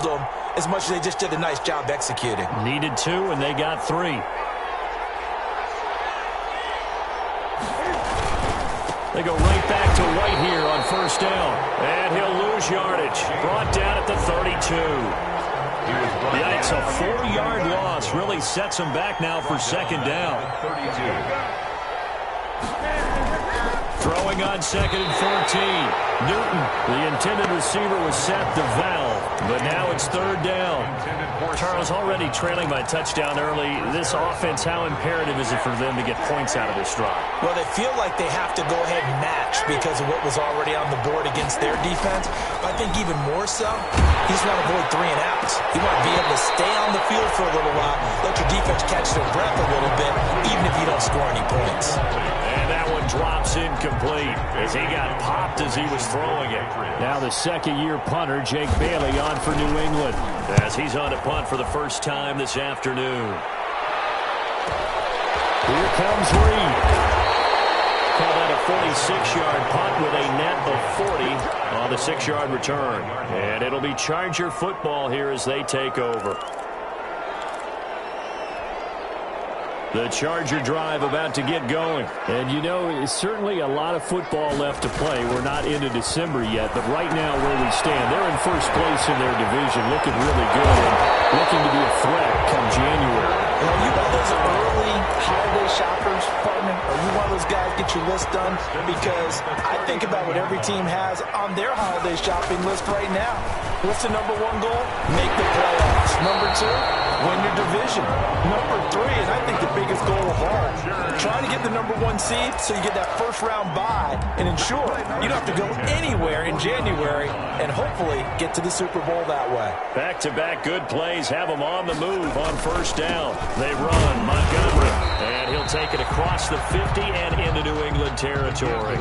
them as much as they just did a nice job executing. Needed 2, and they got 3. They go right back to White here on first down. And he'll lose yardage. Brought down at the 32. Yikes, a 4-yard loss really sets him back now for second down. Throwing on 2nd and 14. Newton, the intended receiver, was set to valve, but now it's 3rd down. Charles, already trailing by touchdown early. This offense, how imperative is it for them to get points out of this drive? Well, they feel like they have to go ahead and match because of what was already on the board against their defense. But I think even more so, you just want to avoid 3 and outs. You want to be able to stay on the field for a little while, let your defense catch their breath a little bit, even if you don't score any points. And that one drops incomplete as he got popped as he was throwing it. Now the second-year punter, Jake Bailey, on for New England as he's on to punt for the first time this afternoon. Here comes Reed. Call that a 46-yard punt with a net of 40 on the 6-yard return. And it'll be Charger football here as they take over. The Charger drive about to get going. And, you know, it's certainly a lot of football left to play. We're not into December yet, but right now where we stand, they're in first place in their division, looking really good and looking to be a threat come January. And are you one of those early holiday shoppers, partner? Are you one of those guys get your list done? Because I think about what every team has on their holiday shopping list right now. What's the number 1 goal? Make the playoffs. Number 2, win your division. Number 3, and I think the biggest goal of all, trying to get the number 1 seed so you get that first-round bye and ensure you don't have to go anywhere in January and hopefully get to the Super Bowl that way. Back-to-back good plays have them on the move on first down. They run Montgomery, and he'll take it across the 50 and into New England territory.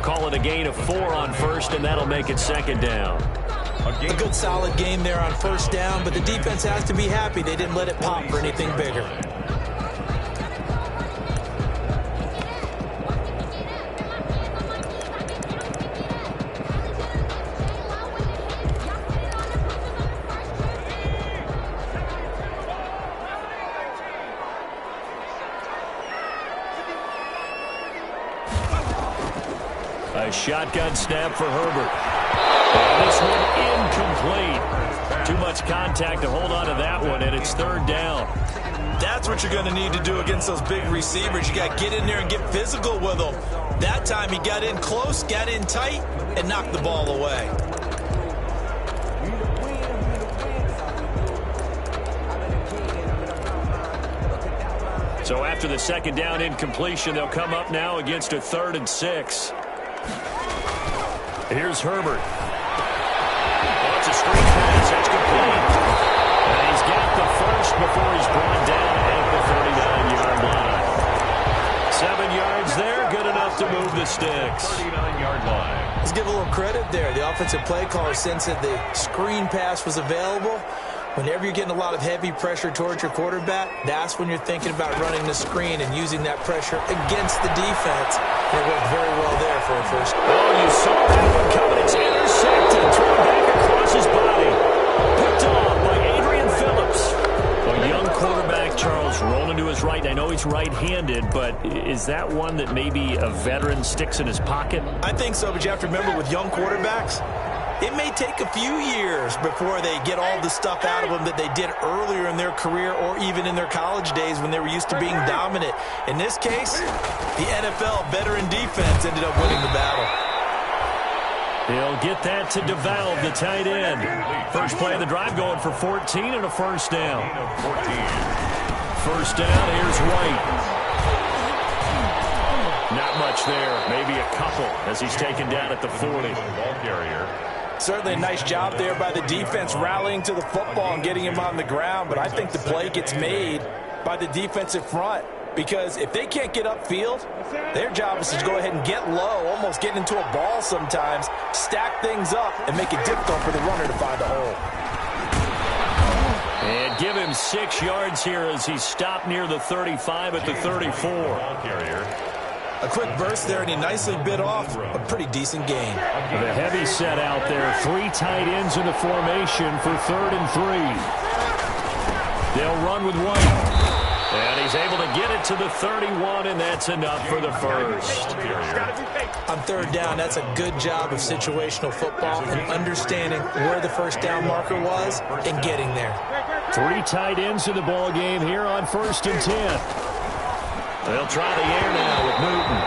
Call it a gain of 4 on first, and that'll make it second down. A good solid game there on first down, but the defense has to be happy they didn't let it pop for anything bigger. A shotgun snap for Herbert. And this one incomplete. Too much contact to hold on to that one, and it's 3rd down. That's what you're going to need to do against those big receivers. You got to get in there and get physical with them. That time he got in close, got in tight, and knocked the ball away. So after the second down incompletion, they'll come up now against a 3rd and 6. Here's Herbert. It's a screen pass. That's complete. And he's got the first before he's brought down at the 39-yard line. 7 yards there, good enough to move the sticks. 39-yard line. Let's give a little credit there. The offensive play caller sensed that the screen pass was available. Whenever you're getting a lot of heavy pressure towards your quarterback, that's when you're thinking about running the screen and using that pressure against the defense. It worked very well there for a first. Oh, you saw that one coming. It's intercepted. Thrown back across his body. Picked off by Adrian Phillips. A young quarterback, Charles, rolling to his right. I know he's right-handed, but is that one that maybe a veteran sticks in his pocket? I think so, but you have to remember with young quarterbacks, it may take a few years before they get all the stuff out of them that they did earlier in their career or even in their college days when they were used to being dominant. In this case, the NFL veteran defense ended up winning the battle. He'll get that to DeValve, the tight end. First play of the drive going for 14 and a first down. First down, here's White. Not much there, maybe a couple as he's taken down at the 40. Ball carrier. Certainly a nice job there by the defense rallying to the football and getting him on the ground, but I think the play gets made by the defensive front because if they can't get upfield, their job is to go ahead and get low, almost get into a ball sometimes, stack things up, and make it difficult for the runner to find a hole. And give him 6 yards here as he stopped near the 35 at the 34. A quick burst there, and he nicely bit off a pretty decent gain. The heavy set out there. 3 tight ends in the formation for 3rd and 3. They'll run with White. And he's able to get it to the 31, and that's enough for the first. On 3rd down, that's a good job of situational football and understanding where the first down marker was and getting there. 3 tight ends in the ball game here on 1st and 10. They'll try the air now with Newton.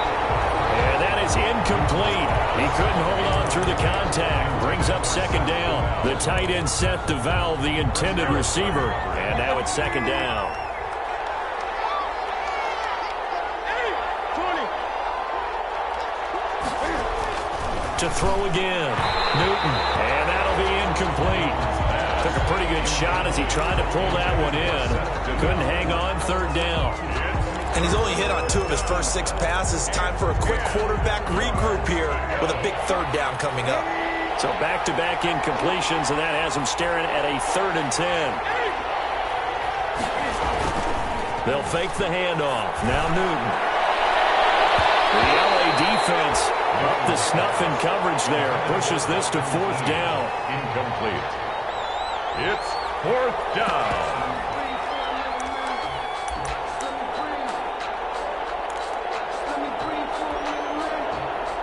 And that is incomplete. He couldn't hold on through the contact. Brings up 2nd down. The tight end set to valve the intended receiver. And now it's 2nd down. To throw again. Newton. And that'll be incomplete. Took a pretty good shot as he tried to pull that one in. Couldn't hang on. 3rd down. And he's only hit on 2 of his first 6 passes. Time for a quick quarterback regroup here with a big 3rd down coming up. So back-to-back incompletions, and that has him staring at a 3rd and 10. They'll fake the handoff. Now Newton. The LA defense up the snuff in coverage there. Pushes this to 4th down. Incomplete. It's 4th down.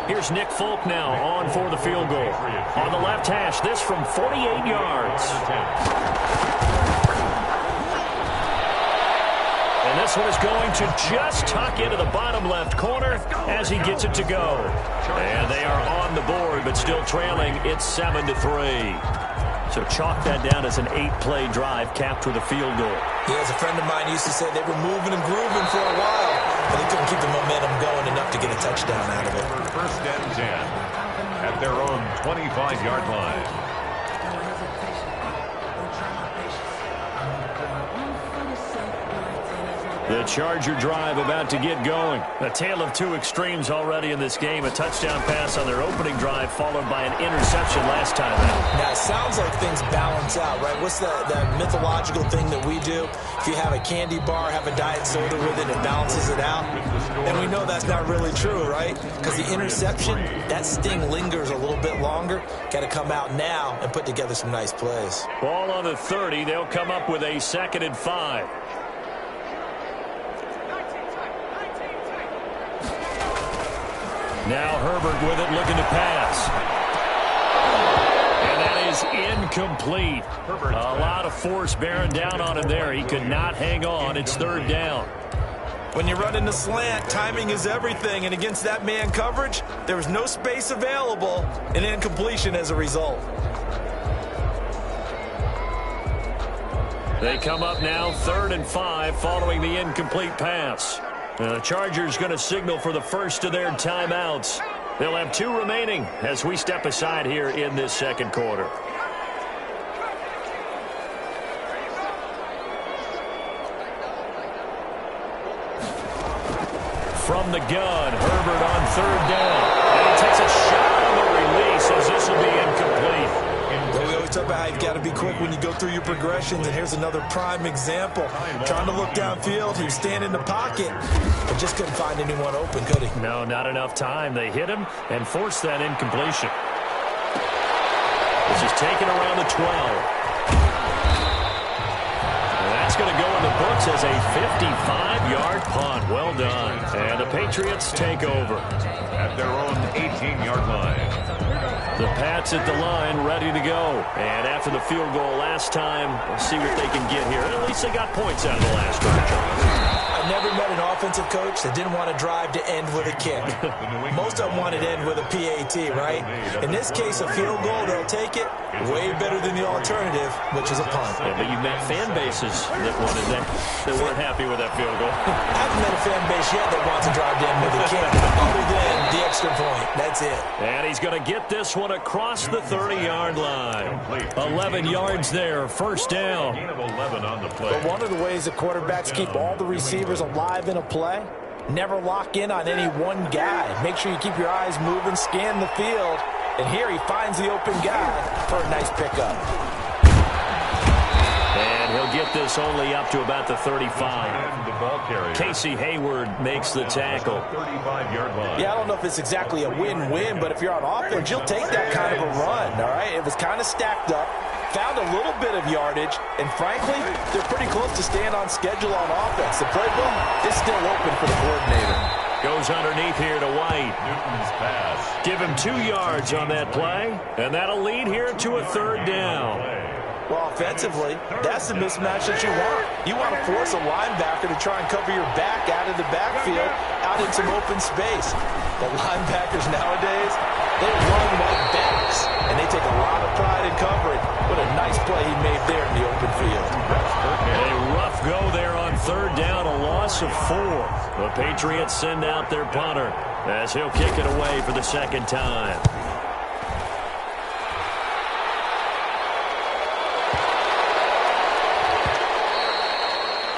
Here's Nick Folk now on for the field goal. On the left hash, this from 48 yards. And this one is going to just tuck into the bottom left corner as he gets it to go. And they are on the board, but still trailing. It's 7-3. So chalk that down as an 8-play drive capped with a field goal. Yeah, as a friend of mine used to say, they were moving and grooving for a while, but they couldn't keep the momentum going enough to get a touchdown out of it. 1st and 10 at their own 25-yard line. The Charger drive about to get going. A tale of 2 extremes already in this game. A touchdown pass on their opening drive followed by an interception last time out. Now, it sounds like things balance out, right? What's that mythological thing that we do? If you have a candy bar, have a diet soda with it, it balances it out. And we know that's not really true, right? Because the interception, that sting lingers a little bit longer. Got to come out now and put together some nice plays. Ball on the 30. They'll come up with a 2nd and 5. Now Herbert with it, looking to pass. And that is incomplete. A lot of force bearing down on him there. He could not hang on. It's 3rd down. When you run in the slant, timing is everything. And against that man coverage, there was no space available, and incompletion as a result. They come up now 3rd and 5 following the incomplete pass. The Chargers going to signal for the first of their timeouts. They'll have 2 remaining as we step aside here in this 2nd quarter. From the gun, Herbert on 3rd down. And he takes a shot on the release as this will be incomplete. We always talk about how you've got to be quick when you go through your progressions, and here's another prime example. Trying to look downfield, he was standing in the pocket, but just couldn't find anyone open, could he? No, not enough time. They hit him and forced that incompletion. This is taken around the 12. And that's going to go in the books as a 55-yard punt. Well done. And the Patriots take over. At their own 18-yard line. The Pats at the line, ready to go. And after the field goal last time, we'll see what they can get here. At least they got points out of the last drive. I've never met an offensive coach that didn't want to drive to end with a kick. Most of them wanted to end with a PAT, right? In this case, a field goal, they'll take it. Way better than the alternative, which is a punt. Yeah, but you've met fan bases that wanted that weren't happy with that field goal. I haven't met a fan base yet that wants to drive to end with a kick, other than the extra point. That's it. And he's going to get this one across the 30-yard line. 11 yards there, 1st down. Gain of 11 on the play. But one of the ways that quarterbacks keep all the receivers alive in a play, never lock in on any one guy. Make sure you keep your eyes moving, scan the field. And here he finds the open guy for a nice pickup. And he'll get get this only up to about the 35. The ball carrier. Casey Hayward makes the tackle. 35-yard line. Yeah, I don't know if it's exactly a win-win, but if you're on offense, you'll take that kind of a run, all right? It was kind of stacked up, found a little bit of yardage, and frankly, they're pretty close to staying on schedule on offense. The playbook is still open for the coordinator. Goes underneath here to White. Newton's pass. Give him 2 yards on that play, and that'll lead here to a 3rd down. Well, offensively, that's the mismatch that you want. You want to force a linebacker to try and cover your back out of the backfield, out in some open space. The linebackers nowadays, they run like backs, and they take a lot of pride in covering. What a nice play he made there in the open field. A rough go there on 3rd down, a loss of 4. The Patriots send out their punter as he'll kick it away for the 2nd time.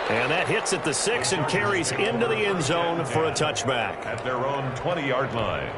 And that hits at the 6 and carries into the end zone for a touchback. At their own 20-yard line.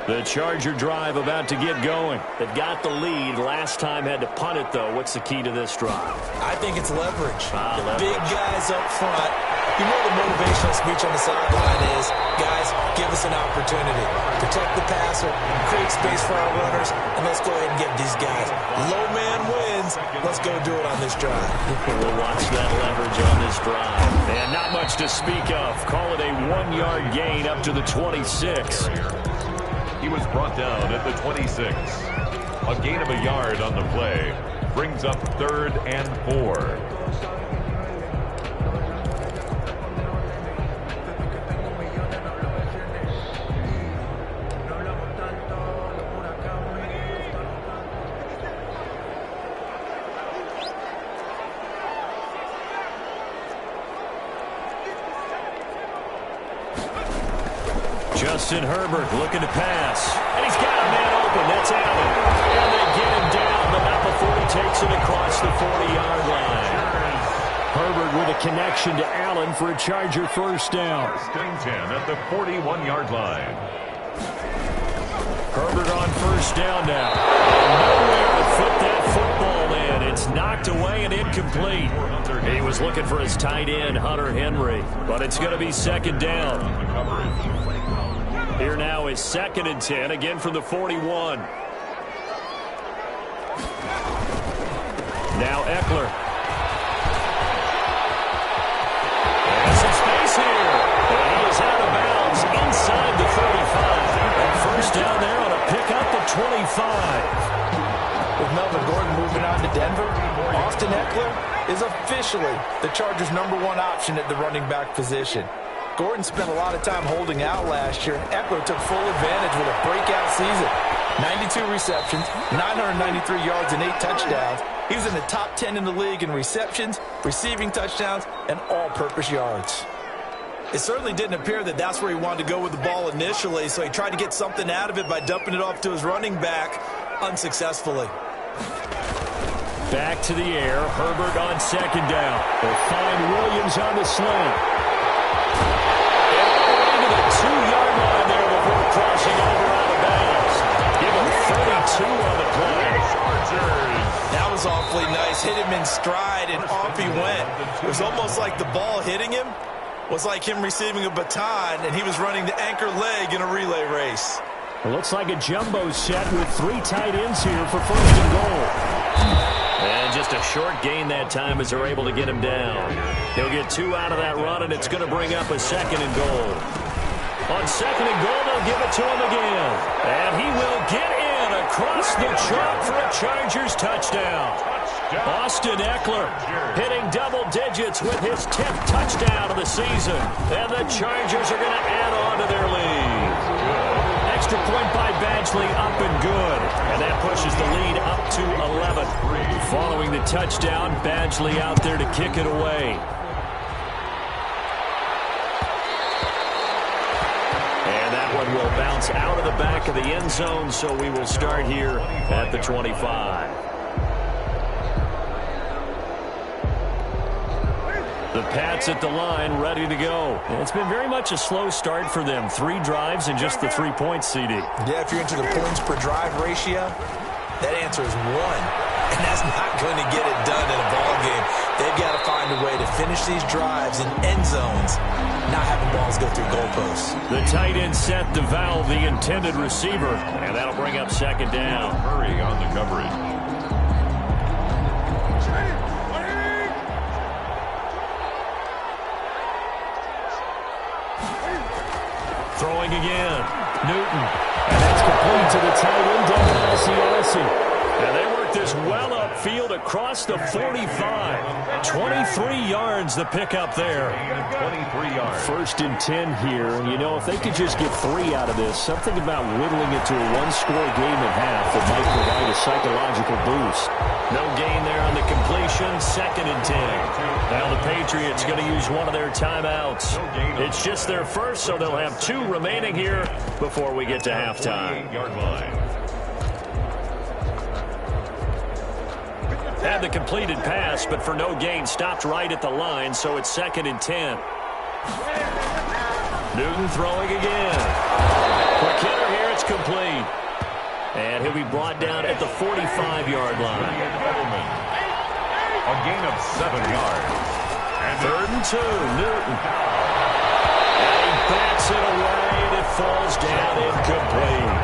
The Charger drive about to get going. They've got the lead. Last time had to punt it, though. What's the key to this drive? I think it's leverage. Leverage. Big guys up front. You know the motivational speech on the sideline is, guys, give us an opportunity. Protect the passer, create space for our runners, and let's go ahead and get these guys. Low man wins. Let's go do it on this drive. We'll watch that leverage on this drive. And not much to speak of. Call it a 1-yard gain up to the 26. He was brought down at the 26. A gain of a yard on the play brings up 3rd and 4. Justin Herbert looking to pass. And he's got a man open. That's Allen. And they get him down, but not before he takes it across the 40-yard line. Herbert with a connection to Allen for a Charger 1st down. 10 at the 41-yard line. Herbert on 1st down now. And nowhere to fit that football in. It's knocked away and incomplete. He was looking for his tight end, Hunter Henry. But it's going to be 2nd down. Here now is 2nd and 10, again from the 41. Now Eckler. And some space here. And he is out of bounds inside the 35. And 1st down there on a pickup at 25. With Melvin Gordon moving on to Denver, Austin Eckler is officially the Chargers' #1 option at the running back position. Gordon spent a lot of time holding out last year. Eckler took full advantage with a breakout season. 92 receptions, 993 yards, and 8 touchdowns. He was in the top 10 in the league in receptions, receiving touchdowns, and all-purpose yards. It certainly didn't appear that that's where he wanted to go with the ball initially, so he tried to get something out of it by dumping it off to his running back unsuccessfully. Back to the air. Herbert on 2nd down. They'll find Williams on the slant. And into the 2-yard line there before crossing over out of bounds. Give him 32 on the play. That was awfully nice. Hit him in stride, and off he went. It was almost like the ball hitting him was like him receiving a baton, and he was running the anchor leg in a relay race. It looks like a jumbo set with 3 tight ends here for 1st and goal. And just a short gain that time as they're able to get him down. He'll get 2 out of that run, and it's going to bring up a 2nd and goal. On 2nd and goal, they'll give it to him again. And he will get in across the chalk for a Chargers touchdown. Austin Eckler hitting double digits with his 10th touchdown of the season. And the Chargers are going to add on to their lead. Extra point by Badgley, up and good. And that pushes the lead up to 11. Following the touchdown, Badgley out there to kick it away. And that one will bounce out of the back of the end zone, so we will start here at the 25. The Pats at the line, ready to go. And it's been very much a slow start for them. 3 drives and just the 3 points, CD. Yeah, if you're into the points per drive ratio, that answer is 1. And that's not going to get it done in a ball game. They've got to find a way to finish these drives in end zones, not having balls go through goalposts. The tight end set to valve the intended receiver, and that'll bring up second down. Hurry on the coverage. Throwing again. Newton. And that's complete to the tight end, Devin Asiasi. And they work this well upfield across the 45. 23 yards the pickup there. 23 yards. First and 10 here. And, you know, if they could just get 3 out of this, something about whittling it to a one-score game at half that might provide a psychological boost. No gain there on the completion. Second and 10. Now the Patriots going to use one of their timeouts. It's just their first, so they'll have 2 remaining here before we get to halftime. 48-yard line. Had the completed pass, but for no gain, stopped right at the line, so it's second and 10. Newton throwing again. Quick hitter here, it's complete. And he'll be brought down at the 45-yard line. A gain of 7 yards. And third and 2, Newton. And he bats it away, and it falls down incomplete.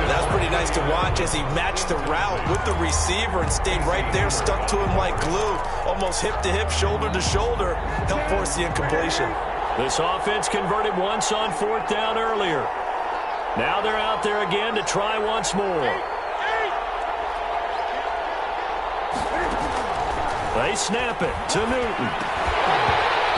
That's pretty nice to watch as he matched the route with the receiver and stayed right there, stuck to him like glue, almost hip to hip, shoulder to shoulder, helped force the incompletion. This offense converted once on 4th down earlier. Now they're out there again to try once more. They snap it to Newton.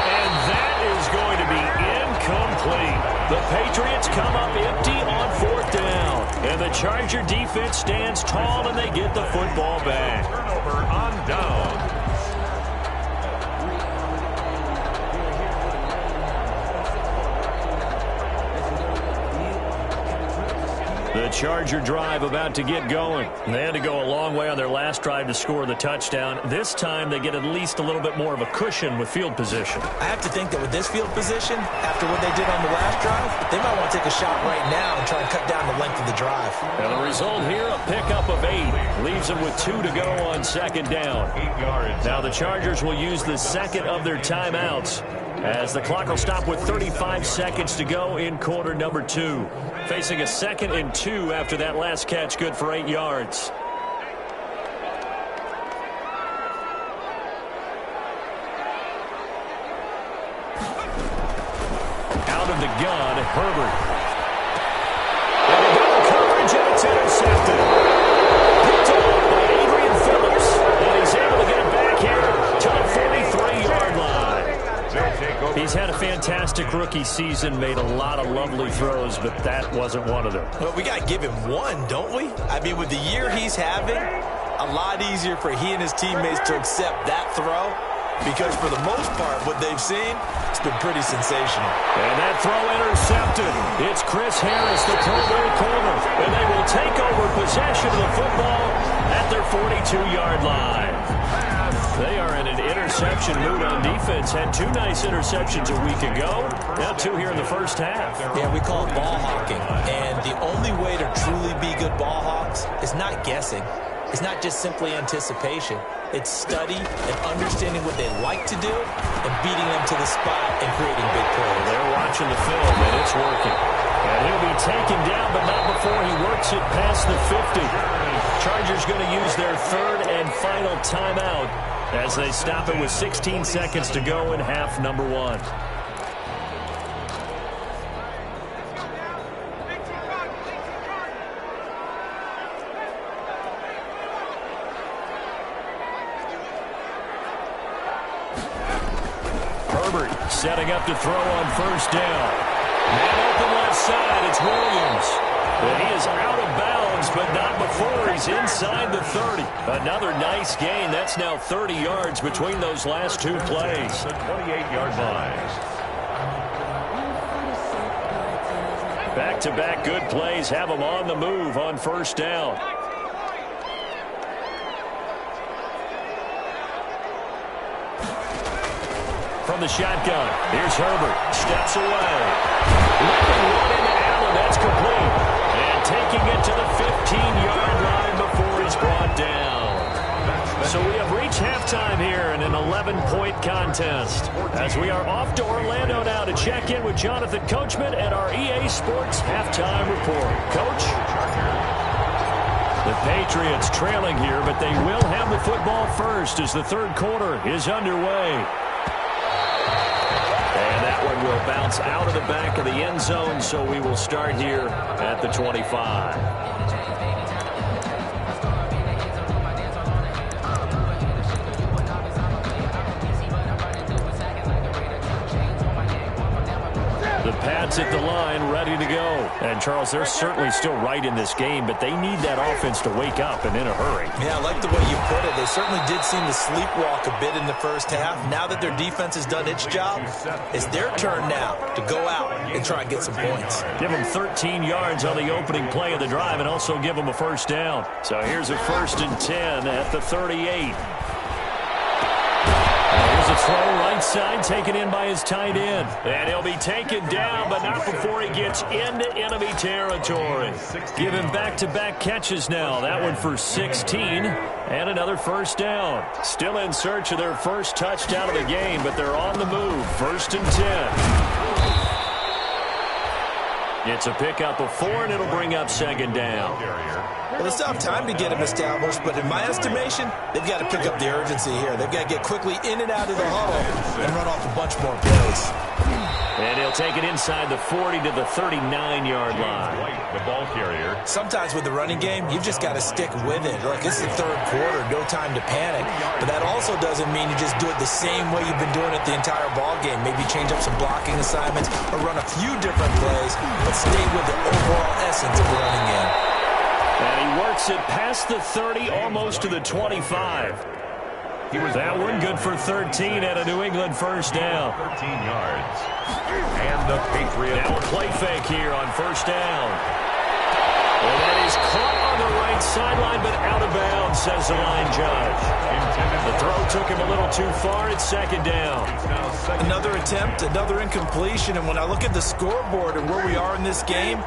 And that is going to be incomplete. The Patriots come up empty on 4th down. And the Charger defense stands tall and they get the football back. Turnover on down. The Charger drive about to get going. They had to go a long way on their last drive to score the touchdown. This time they get at least a little bit more of a cushion with field position. I have to think that with this field position, after what they did on the last drive, they might want to take a shot right now and try and cut down the length of the drive. And the result here, a pickup of 8. Leaves them with 2 to go on second down. 8 yards. Now the Chargers will use the second of their timeouts as the clock will stop with 35 seconds to go in quarter number 2. Facing a 2nd and 2 after that last catch, good for 8 yards. Out of the gun, Herbert. And they got the coverage, and it's intercepted. Picked off by Adrian Phillips. And he's able to get it back here to the 43-yard line. He's had a fantastic rookie season, made a lot of lovely throws, but that wasn't one of them. Well, we got to give him one, don't we? I mean, with the year he's having, a lot easier for he and his teammates to accept that throw because for the most part, what they've seen, it's been pretty sensational. And that throw intercepted. It's Chris Harris, the Pro Bowl corner, and they will take over possession of the football at their 42-yard line. They are in an interception mood on defense. Had 2 nice interceptions a week ago. Now 2 here in the first half. Yeah, we call it ball hawking. And the only way to truly be good ball hawks is not guessing. It's not just simply anticipation. It's study and understanding what they like to do and beating them to the spot and creating big plays. They're watching the film, and it's working. And he'll be taken down, but not before he works it past the 50. Chargers going to use their 3rd and final timeout as they stop it with 16 seconds to go in half number 1. Herbert setting up to throw on 1st down. Man open left side, it's Williams. And he is out of bounds, but not before he's inside the 30. Another nice gain. That's now 30 yards between those last 2 plays. The 28-yard line. Back-to-back good plays have them on the move on 1st down. from the shotgun. Here's Herbert. Steps away. Ripping one into Allen. That's complete. And taking it to the 15-yard line before it's brought down. So we have reached halftime here in an 11-point contest. As we are off to Orlando now to check in with Jonathan Coachman at our EA Sports Halftime Report. Coach? The Patriots trailing here, but they will have the football first as the third quarter is underway. And that one will bounce out of the back of the end zone, so we will start here at the 25. The Pats at the line, ready to go. And, Charles, they're certainly still right in this game, but they need that offense to wake up and in a hurry. Yeah, I like the way you put it. They certainly did seem to sleepwalk a bit in the first half. Now that their defense has done its job, it's their turn now to go out and try and get some points. Give them 13 yards on the opening play of the drive and also give them a first down. So here's a 1st and 10 at the 38. Here's a throw right side, taken in by his tight end. And he'll be taken down, but not before he gets into enemy territory. Give him back-to-back catches now. That one for 16 and another first down. Still in search of their first touchdown of the game, but they're on the move. 1st and 10. It's a pickup of 4, and it'll bring up 2nd down. Well, they still have time to get him established, but in my estimation, they've got to pick up the urgency here. They've got to get quickly in and out of the huddle and run off a bunch more plays. And he'll take it inside the 40 to the 39-yard line. The ball carrier. Sometimes with the running game, you've just got to stick with it. Look, it's the third quarter, no time to panic. But that also doesn't mean you just do it the same way you've been doing it the entire ball game. Maybe change up some blocking assignments or run a few different plays, but stay with the overall essence of the running game. And he works it past the 30, almost to the 25. That one good for 13 at a New England first down. 13 yards. And the Patriots. Now a play fake here on first down. And that is caught on the right sideline, but out of bounds, says the line judge. The throw took him a little too far. It's 2nd down. Another attempt, another incompletion. And when I look at the scoreboard and where we are in this game,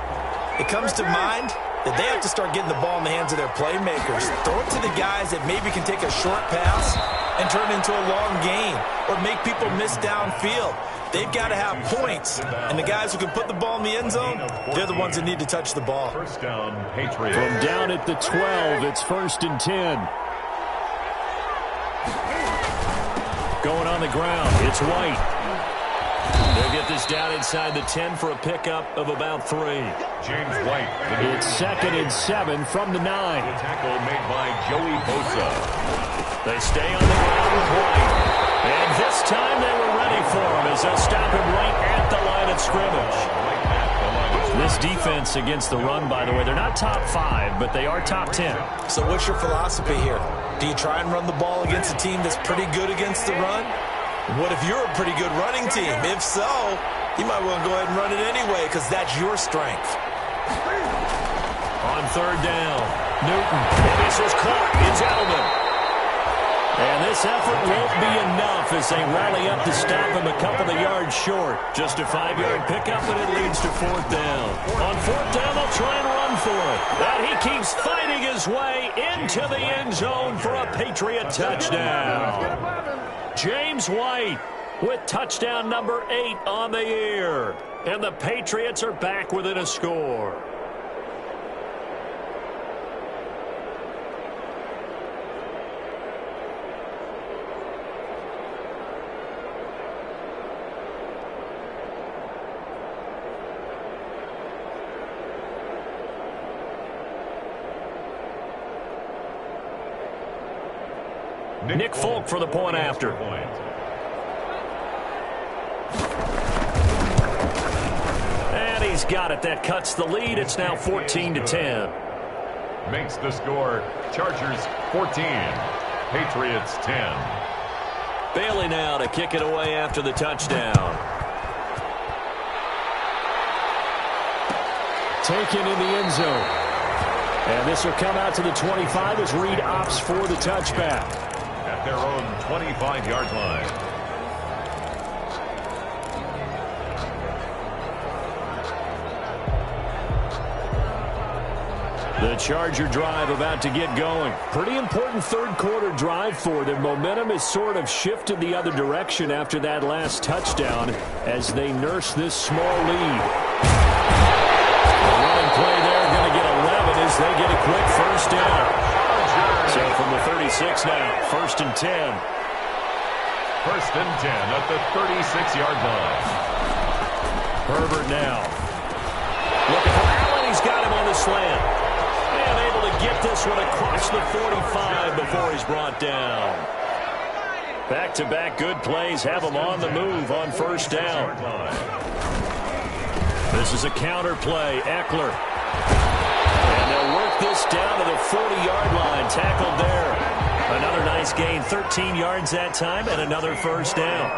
it comes to mind that they have to start getting the ball in the hands of their playmakers. Throw it to the guys that maybe can take a short pass and turn it into a long gain or make people miss downfield. They've got to have points. And the guys who can put the ball in the end zone, they're the ones that need to touch the ball. First down, Patriots. From down at the 12, it's 1st and 10. Going on the ground, it's White. They'll get this down inside the 10 for a pickup of about 3. James White. It's 2nd and 7 from the 9. The tackle made by Joey Bosa. They stay on the ground with White. And this time they were ready for him as they'll stop him right at the line of scrimmage. This defense against the run, by the way, they're not top 5, but they are top 10. So what's your philosophy here? Do you try and run the ball against a team that's pretty good against the run? What if you're a pretty good running team? If so, you might want to go ahead and run it anyway because that's your strength. On 3rd down, Newton. And this was caught. It's Edelman. And this effort won't be enough as they rally up to stop him a couple of yards short. Just a 5-yard pickup, and it leads to 4th down. On 4th down, they'll try and run for it. And he keeps fighting his way into the end zone for a Patriot touchdown. James White with touchdown number 8 on the year. And the Patriots are back within a score. Nick Folk for the point after. And he's got it. That cuts the lead. It's now 14-10. Makes the score Chargers 14, Patriots 10. Bailey now to kick it away after the touchdown. Taken in the end zone. And this will come out to the 25 as Reed opts for the touchback. At their own 25-yard line. The Charger drive about to get going. Pretty important third quarter drive for them. Momentum has sort of shifted the other direction after that last touchdown as they nurse this small lead. The running play there going to get 11 as they get a quick first down. So from the 36 now, 1st and 10. 1st and 10 at the 36-yard line. Herbert now. Looking for Allen. He's got him on the slant. And able to get this one across the 45 before he's brought down. Back-to-back good plays have him on the move on first down. This is a counter play. Eckler. And they'll work this down to the 40-yard line. Tackled there. Another nice gain. 13 yards that time and another first down.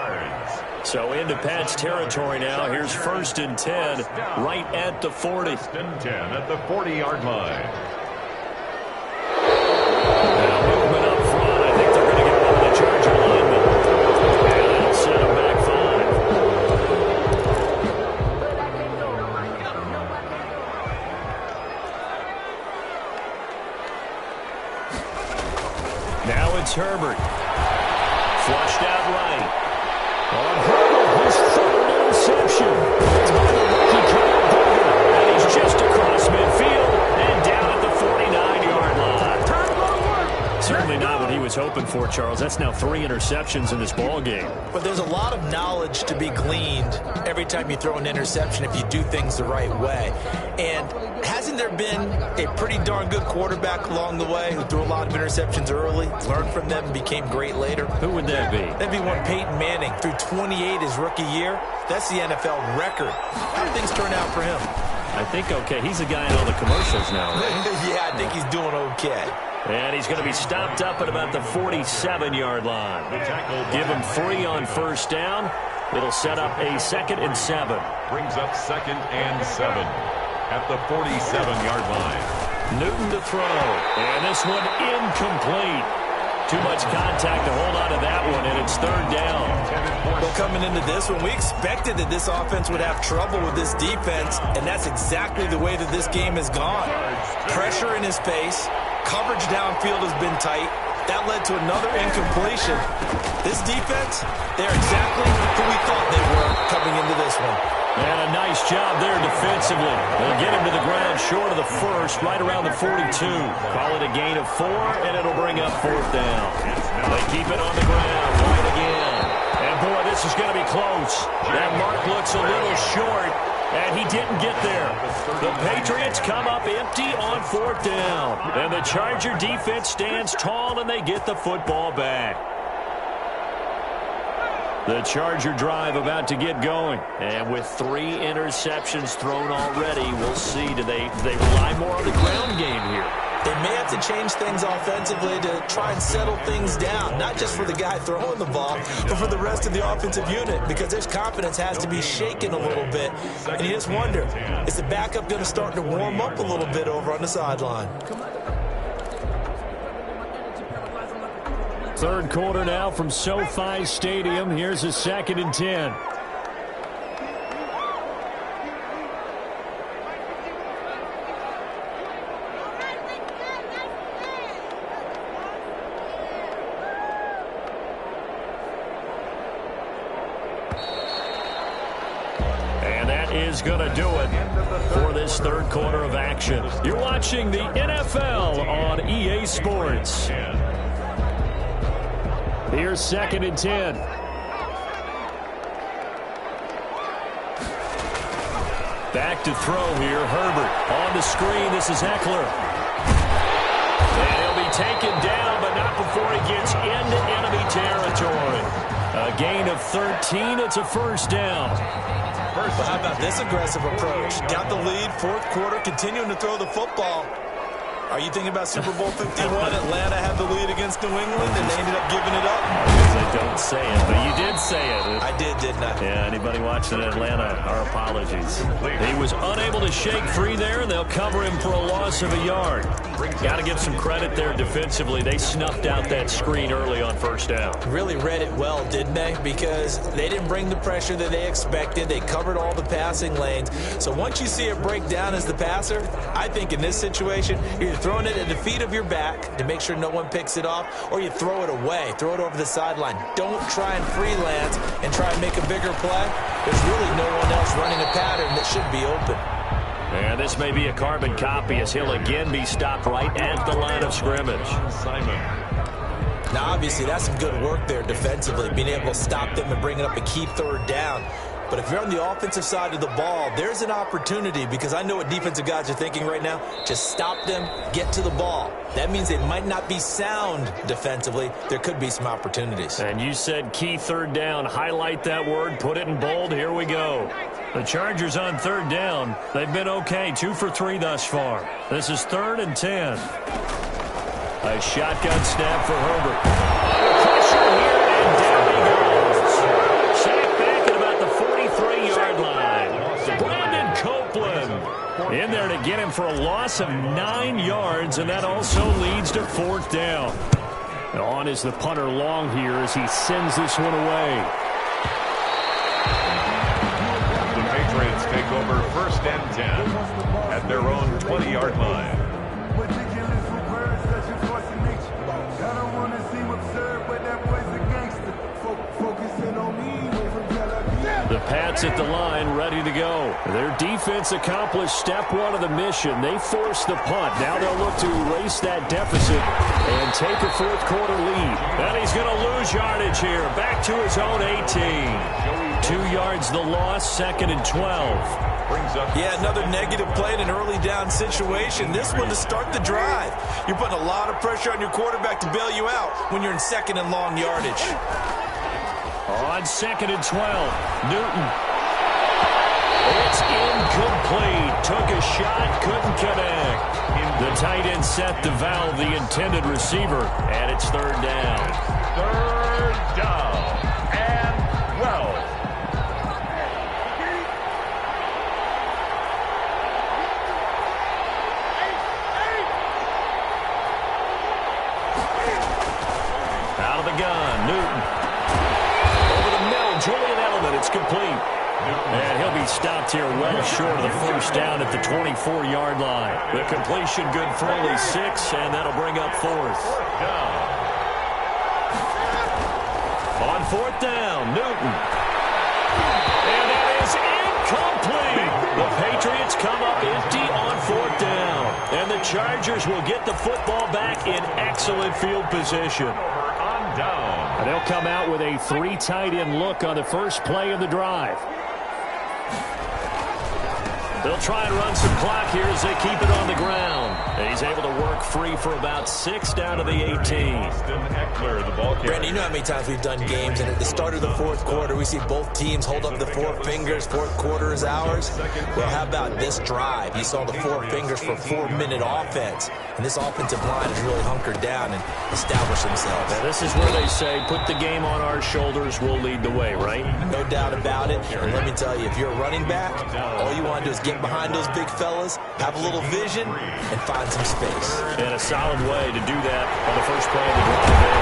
So into Pat's territory now. Here's 1st and 10 right at the 40. 1st and 10 at the 40-yard line. Now movement up front. I think they're going to get one of the Charger linemen. And that'll set them back 5. Now it's Herbert. Flushed out right. On Herbert, his third interception. It's by the rookie Kyle Duggar. And he's just across midfield and down at the 49-yard line. Certainly not what he was hoping for, Charles. That's now 3 interceptions in this ball game. But there's a lot of knowledge to be gleaned every time you throw an interception if you do things the right way. And hasn't there been a pretty darn good quarterback along the way who threw a lot of interceptions early, learned from them, and became great later? Who would that be? That'd be one Peyton Manning. Threw 28 his rookie year. That's the NFL record. How things turn out for him? I think okay. He's the guy in all the commercials now, right? Yeah, I think he's doing okay. And he's going to be stopped up at about the 47-yard line. Give him 3 on first down. It'll set up a 2nd and 7. Brings up 2nd and 7 at the 47-yard line. Newton to throw. And this one incomplete. Too much contact to hold on to that one, and it's 3rd down. Well, coming into this one, we expected that this offense would have trouble with this defense, and that's exactly the way that this game has gone. Pressure in his face. Coverage downfield has been tight. That led to another incompletion. This defense, they're exactly who we thought they were coming into this one. And a nice job there defensively. They'll get him to the ground short of the 1st, right around the 42. Call it a gain of 4, and it'll bring up 4th down. They keep it on the ground, right again. And boy, this is going to be close. That mark looks a little short, and he didn't get there. The Patriots come up empty on 4th down. And the Charger defense stands tall, and they get the football back. The Charger drive about to get going. And with 3 interceptions thrown already, we'll see. Do they rely more on the ground game here? They may have to change things offensively to try and settle things down, not just for the guy throwing the ball, but for the rest of the offensive unit, because their confidence has to be shaken a little bit. And you just wonder, is the backup going to start to warm up a little bit over on the sideline? 3rd quarter now from SoFi Stadium. Here's a 2nd and 10. And that is going to do it for this 3rd quarter of action. You're watching the NFL on EA Sports. Here's 2nd and 10. Back to throw here. Herbert on the screen. This is Eckler. And he'll be taken down, but not before he gets into enemy territory. A gain of 13. It's a 1st down. But how about this aggressive approach? Got the lead, 4th quarter, continuing to throw the football. Are you thinking about Super Bowl 51? Atlanta had the lead against New England, and they ended up giving it up. I don't say it, but you did say it. I did, didn't I? Yeah, anybody watching Atlanta, our apologies. He was unable to shake free there, and they'll cover him for a loss of a yard. Got to give some credit there defensively. They snuffed out that screen early on first down. Really read it well, didn't they? Because they didn't bring the pressure that they expected. They covered all the passing lanes. So once you see it break down as the passer, I think in this situation, you're either throwing it at the feet of your back to make sure no one picks it off, or you throw it away, throw it over the sideline. Don't try and freelance and try and make a bigger play. There's really no one else running a pattern that should be open. And this may be a carbon copy as he'll again be stopped right at the line of scrimmage. Simon. Now, obviously, that's some good work there defensively, being able to stop them and bring it up a key third down. But if you're on the offensive side of the ball, there's an opportunity, because I know what defensive guys are thinking right now. Just stop them, get to the ball. That means they might not be sound defensively. There could be some opportunities. And you said key third down. Highlight that word. Put it in bold. Here we go. The Chargers on third down. They've been okay. 2 for 3 thus far. This is 3rd and 10. A shotgun snap for Herbert. Pressure here, and down he goes. Sacked back at about the 43-yard line. Brandon Copeland in there to get him for a loss of 9 yards, and that also leads to 4th down. And on is the punter long here as he sends this one away. The Patriots take over 1st and 10 at their own 20-yard line. The Pats at the line, ready to go. Their defense accomplished step 1 of the mission. They forced the punt. Now they'll look to erase that deficit and take a 4th quarter lead. And he's going to lose yardage here. Back to his own 18. 2 yards the loss, 2nd and 12. Yeah, another negative play in an early down situation. This one to start the drive. You're putting a lot of pressure on your quarterback to bail you out when you're in 2nd and long yardage. On 2nd and 12, Newton. It's incomplete. Took a shot, couldn't connect. The tight end set the valve, the intended receiver, and it's 3rd down. 3rd down and 12. Out of the gun, Newton. Julian Edelman, it's complete. And he'll be stopped here well short of the 1st down at the 24-yard line. The completion good for only 6, and that'll bring up 4th. On 4th down, Newton. And that is incomplete. The Patriots come up empty on 4th down. And the Chargers will get the football back in excellent field position. And they'll come out with a 3 tight end look on the first play of the drive. They'll try and run some clock here as they keep it on the ground. And he's able to work free for about 6 down to the 18. Brandon, you know how many times we've done games, and at the start of the 4th quarter, we see both teams hold up the 4 fingers. 4th quarter is ours. Well, how about this drive? You saw the 4 fingers for 4-minute offense. And this offensive line has really hunkered down and established themselves. Now, this is where they say, put the game on our shoulders, we'll lead the way, right? No doubt about it. And let me tell you, if you're a running back, all you want to do is get behind those big fellas, have a little vision, and find some space. And a solid way to do that on the first play of the drive there.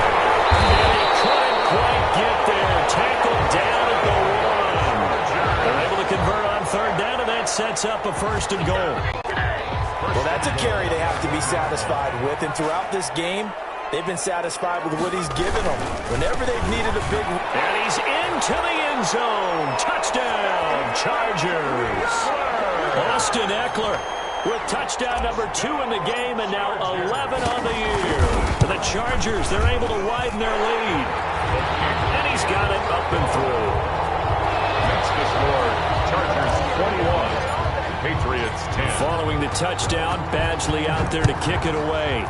And he couldn't quite get there. Tackled down at the 1. They're able to convert on 3rd down, and that sets up a 1st and goal. Well, that's a carry they have to be satisfied with, and throughout this game, they've been satisfied with what he's given them. Whenever they've needed a big... And he's into the end zone. Touchdown, Chargers. Austin Eckler with touchdown number 2 in the game, and now 11 on the year. The Chargers, they're able to widen their lead. And he's got it up and through. That's the score. Chargers 21. Patriots 10. Following the touchdown, Badgley out there to kick it away.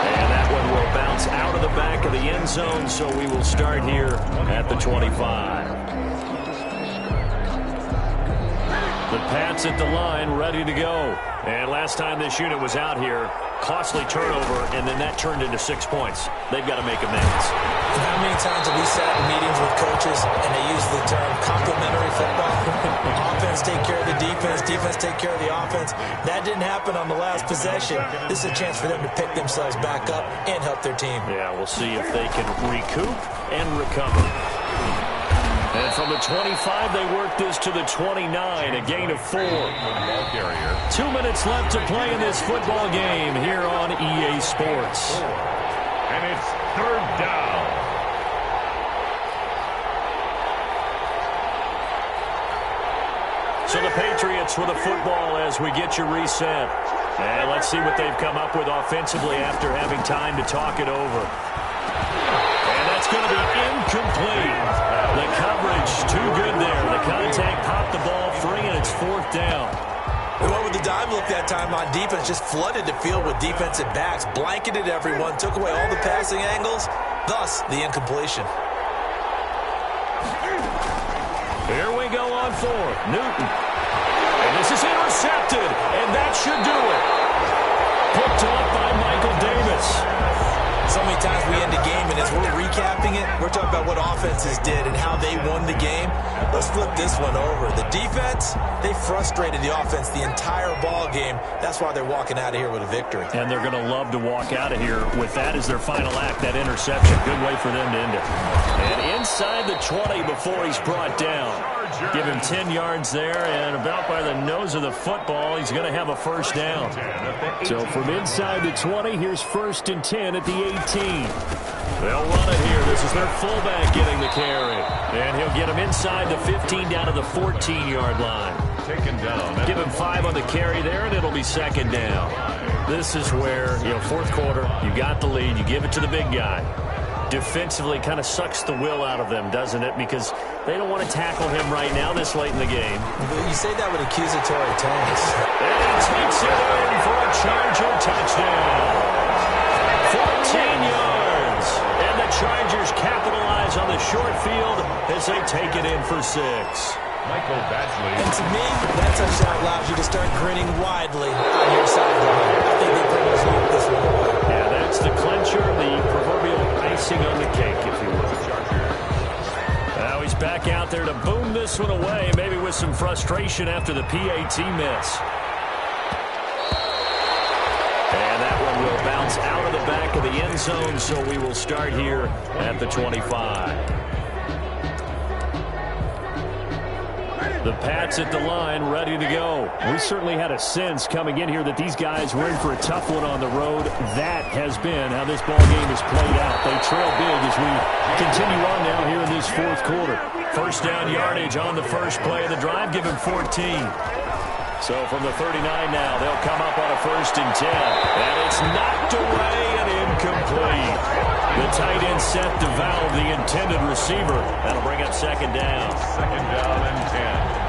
And that one will bounce out of the back of the end zone, so we will start here at the 25. The Pats at the line, ready to go. And last time this unit was out here, costly turnover, and then that turned into 6 points. They've got to make amends. How many times have we sat in meetings with coaches and they use the term complementary football? Offense offense take care of the defense, defense take care of the offense. That didn't happen on the last possession. This is a chance for them to pick themselves back up and help their team. Yeah, we'll see if they can recoup and recover. And from the 25, they work this to the 29, a gain of 4. 2 minutes left to play in this football game here on EA Sports. And it's third down. So the Patriots with a football as we get you reset. And let's see what they've come up with offensively after having time to talk it over. And that's going to be incomplete. The coverage too good there. The contact popped the ball free, and it's fourth down. We went with the dime look that time on defense, just flooded the field with defensive backs, blanketed everyone, took away all the passing angles, thus the incompletion. Here we go on fourth. Newton. And this is intercepted, and that should do it. Picked off by Michael Davis. So many times we end the game, and as we're recapping it, we're talking about what offenses did and how they won the game. Let's flip this one over. The defense, they frustrated the offense the entire ball game. That's why they're walking out of here with a victory. And they're going to love to walk out of here with that as their final act, that interception. Good way for them to end it. And inside the 20 before he's brought down. Give him 10 yards there, and about by the nose of the football, he's going to have a first down. So from inside the 20, here's 1st and 10 at the 18. They'll run it here. This is their fullback getting the carry. And he'll get him inside the 15 down to the 14-yard line. Taken down. Give him 5 on the carry there, and it'll be 2nd down. This is where, fourth quarter, you got the lead, you give it to the big guy. Defensively kind of sucks the will out of them, doesn't it? Because they don't want to tackle him right now this late in the game. You say that with accusatory tones. And he takes it in for a Charger touchdown. 14 yards. And the Chargers capitalize on the short field as they take it in for 6. Michael Badgley. And to me, that touchdown allows you to start grinning widely on your sideline. I think they bring this one away. Yeah, that's the clincher, the proverbial icing on the cake, if you will. Now he's back out there to boom this one away, maybe with some frustration after the PAT miss. And that one will bounce out of the back of the end zone, so we will start here at the 25. The Pats at the line, ready to go. We certainly had a sense coming in here that these guys were in for a tough one on the road. That has been how this ball game has played out. They trail big as we continue on now here in this fourth quarter. First down yardage on the first play of the drive, give him 14. So from the 39 now, they'll come up on a 1st and 10. And it's knocked away and incomplete. The tight end set to valve the intended receiver. That'll bring up 2nd down. 2nd down and 10.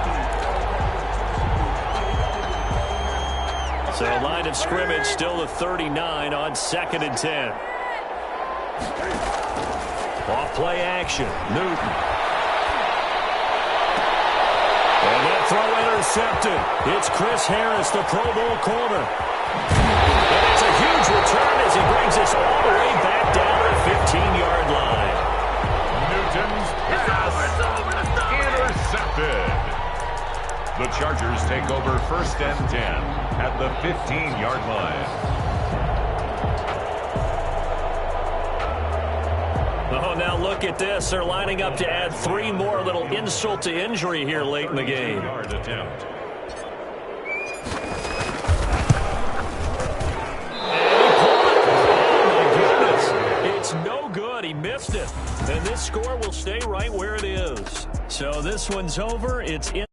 So line of scrimmage still the 39 on 2nd and 10. Off play action. Newton. And that throw intercepted. It's Chris Harris, the Pro Bowl corner. And it's a huge return as he brings us all the way back down to the 15-yard line. Newton's pass intercepted. The Chargers take over 1st and 10 at the 15-yard line. Oh, now look at this. They're lining up to add 3 more, little insult to injury here late in the game. Yard attempt. It's no good. He missed it. And this score will stay right where it is. So this one's over. It's in.